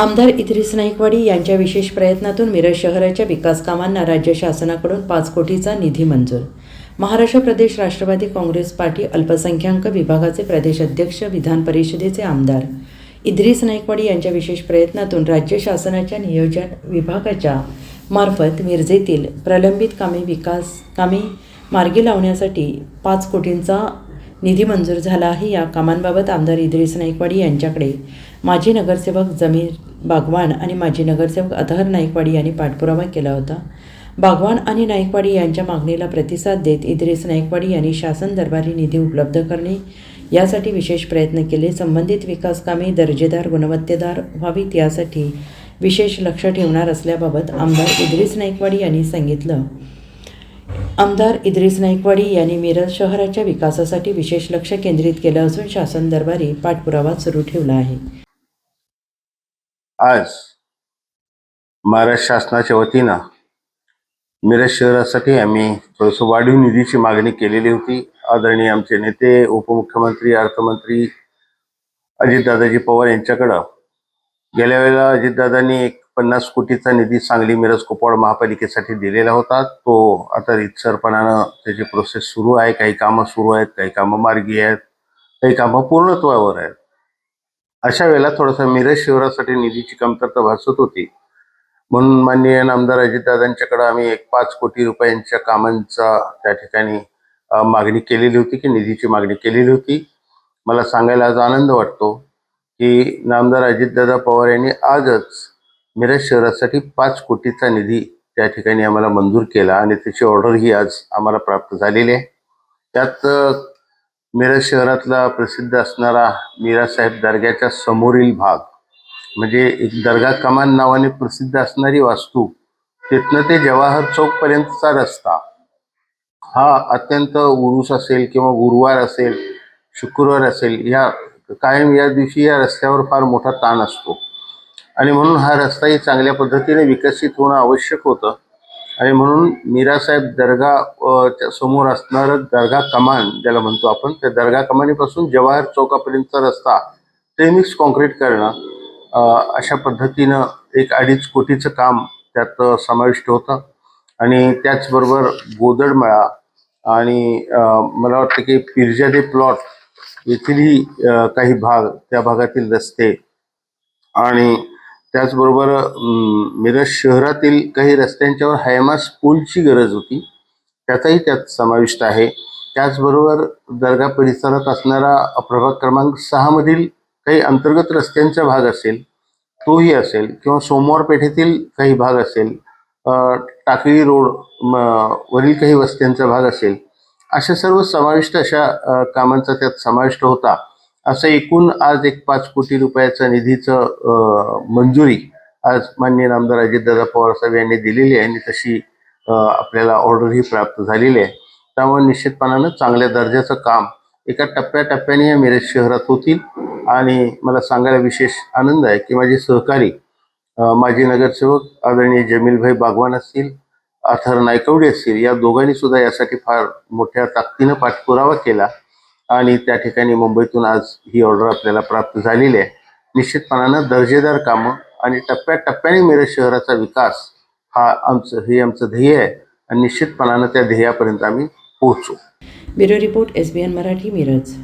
आमदार इद्रिस नाईकवाडी यांच्या विशेष प्रयत्नातून मिरज शहराच्या विकास कामांना राज्य शासनाकडून 5 कोटीचा निधी मंजूर. महाराष्ट्र प्रदेश राष्ट्रवादी काँग्रेस पार्टी अल्पसंख्याक विभागाचे प्रदेश अध्यक्ष, विधान परिषदेचे आमदार इद्रिस नाईकवाडी यांच्या विशेष प्रयत्नातून राज्य शासनाच्या नियोजन विभागाच्या मार्फत मिरजेतील प्रलंबित विकास कामे मार्गी लावण्यासाठी 5 कोटींचा निधी मंजूर झाला आहे. या कामांबाबत आमदार इद्रिस नाईकवाडी यांच्याकडे माजी नगरसेवक जमीर बागवान आणि माजी नगरसेवक अतहर नाईकवाडी यांनी पाठपुरावा केला होता. बागवान आणि नाईकवाडी यांच्या मागणीला प्रतिसाद देत इद्रिस नाईकवाडी यांनी शासन दरबारी निधी उपलब्ध करणे यासाठी विशेष प्रयत्न केले. संबंधित विकास कामे दर्जेदार, गुणवत्तेदार व्हावीत यासाठी विशेष लक्ष ठेवणार असल्याबाबत आमदार इद्रिस नाईकवाडी यांनी सांगितलं. आमदार इद्रिस नाईकवाडी यांनी मिरज शहराच्या विकासासाठी विशेष लक्ष केंद्रित केलं असून शासन दरबारी पाठपुरावा सुरू ठेवला आहे. आज महाराष्ट्र शासनाच्या वतीनं मिरज शहरासाठी आम्ही थोडंसं वाढीव निधीची मागणी केलेली होती. आदरणीय आमचे नेते, उपमुख्यमंत्री, अर्थमंत्री अजितदादाजी पवार यांच्याकडं गेल्या वेळेला अजितदादांनी 50 कोटीचा निधी सांगली मिरज कुपवाड महापालिकेसाठी दिलेला होता. तो आता रीतसरपणानं त्याची प्रोसेस सुरू आहे. काही कामं सुरू आहेत, काही कामं मार्गी आहेत, काही कामं पूर्णत्वावर आहेत. अशा वेळेला थोडासा मिरज शहरासाठी निधीची कमतरता भासत होती. म्हणून माननीय आमदार अजितदादांच्याकडे आम्ही 5 कोटी रुपयांच्या कामांचा त्या ठिकाणी मागणी केलेली होती, की निधीची मागणी केलेली होती. मला सांगायला आज आनंद वाटतो की आमदार अजितदादा पवार यांनी आजच मिरज शहरासाठी 5 कोटीचा निधी त्या ठिकाणी आम्हाला मंजूर केला आणि त्याची ऑर्डरही आज आम्हाला प्राप्त झालेली आहे. त्यात मिरज शहरातला प्रसिद्ध असणारा मीरासाहेब दर्ग्याच्या समोरील भाग, म्हणजे एक दर्गा कमान नावाने प्रसिद्ध असणारी वास्तू, तिथनं ते जवाहर चौकपर्यंतचा रस्ता हा अत्यंत उरूस असेल किंवा गुरुवार असेल, शुक्रवार असेल, कायम या दिवशी या रस्त्यावर फार मोठा ताण असतो आणि म्हणून हा रस्ताही चांगल्या पद्धतीने विकसित होणं आवश्यक होतं. आणि म्हणून मीरासाहेब दर्गा समोर असणारं दर्गा कमान ज्याला म्हणतो आपण, त्या दर्गा कमानीपासून जवाहर चौकापर्यंतचा रस्ता मिक्स कॉन्क्रीट करणं अशा पद्धतीनं 1-2.5 कोटीचं काम त्यात समाविष्ट होतं. आणि त्याचबरोबर गोदडमळा आणि मला वाटतं की पिरजादे प्लॉट येथीलही काही भाग, त्या भागातील रस्ते आणि त्याचबरोबर मिरज शहरातील काही रस्त्यांच्यावर हायमास पूलची गरज होती, त्याचाही त्यात समाविष्ट आहे. त्याचबरोबर दर्गा परिसरात असणारा प्रभाग क्रमांक 6 मधील काही अंतर्गत रस्त्यांचा भाग असेल, तोही असेल, किंवा सोमवार पेठेतील काही भाग असेल, टाकळी रोड वरील काही वस्त्यांचा भाग असेल, अशा सर्व समाविष्ट अशा कामांचा त्यात समाविष्ट होता. असं एकूण आज 5 कोटी रुपयाचा निधीचं मंजुरी आज माननीय आमदार अजितदादा पवार साहेब यांनी दिलेली आहे आणि तशी आपल्याला ऑर्डरही प्राप्त झालेली आहे. त्यामुळे निश्चितपणानं चांगल्या दर्जाचं काम एका टप्प्याटप्प्याने या मिरज शहरात होतील. आणि मला सांगायला विशेष आनंद आहे की माझे सहकारी माजी नगरसेवक आदरणीय जमीलभाई बागवान असतील, अथर नाईकवाडी असतील, या दोघांनी सुद्धा यासाठी फार मोठ्या ताकदीनं पाठपुरावा केला आणि त्या ठिकाणी मुंबईतून आज ही ऑर्डर आपल्याला प्राप्त झालेली आहे. निश्चितपणानं दर्जेदार कामं आणि टप्प्याटप्प्याने मिरज शहराचा विकास हा आमचं ध्येय आहे आणि निश्चितपणानं त्या ध्येयापर्यंत आम्ही पोहोचू. Bureau report, SBN Marathi, Miraj.